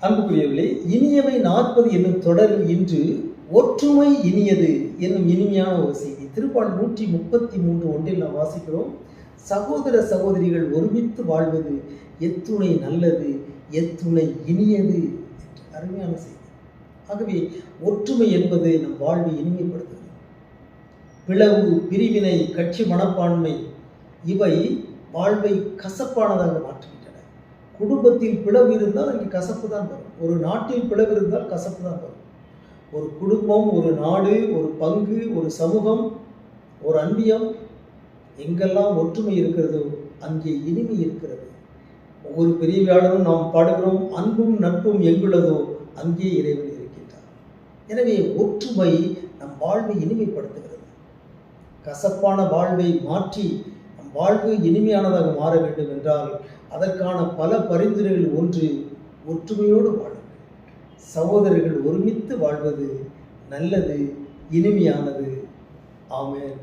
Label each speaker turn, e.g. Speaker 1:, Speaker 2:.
Speaker 1: அன்புக்குரியவர்களே, இனியவை 40 என்னும் தொடரில் இன்று ஒற்றுமை இனியது என்னும் இனிமையான ஒரு செய்தி. திருப்பாடல் 133 ஒன்றில் நாம் வாசிக்கிறோம், சகோதர சகோதரிகள் ஒருமித்து வாழ்வது எத்துணை நல்லது, எத்துணை இனியது. அருமையான செய்தி. ஆகவே ஒற்றுமை என்பது நம் வாழ்வை இனிமைப்படுத்துகிறது. பிளவு, பிரிவினை, கட்சி மனப்பான்மை இவை வாழ்வை கசப்பானதாக மாற்றுகின்றன. குடும்பத்தில் பிளவு இருந்தால் அங்கே கசப்பு தான் வரும். ஒரு நாட்டில் பிளவு இருந்தால் கசப்பு தான் வரும். ஒரு குடும்பம், ஒரு நாடு, ஒரு பங்கு, ஒரு சமூகம், ஒரு அன்பியம், எங்கெல்லாம் ஒற்றுமை இருக்கிறதோ அங்கே இனிமை இருக்கிறது. ஒவ்வொரு பெரியவாளரும் நாம் பாடுகிறோம், அன்பும் நட்பும் எங்குள்ளதோ அங்கே இறைவன் இருக்கின்றார். எனவே ஒற்றுமை நம் வாழ்வை இனிமைப்படுத்துகிறது. கசப்பான வாழ்வை மாற்றி நம் வாழ்வு இனிமையானதாக மாற வேண்டும் என்றால் அதற்கான பல பரிந்துரைகள். ஒன்று, ஒற்றுமையோடு வாழுங்கள். சகோதரர்கள் ஒருமித்து வாழ்வது நல்லது, இனிமையானது. ஆமென்.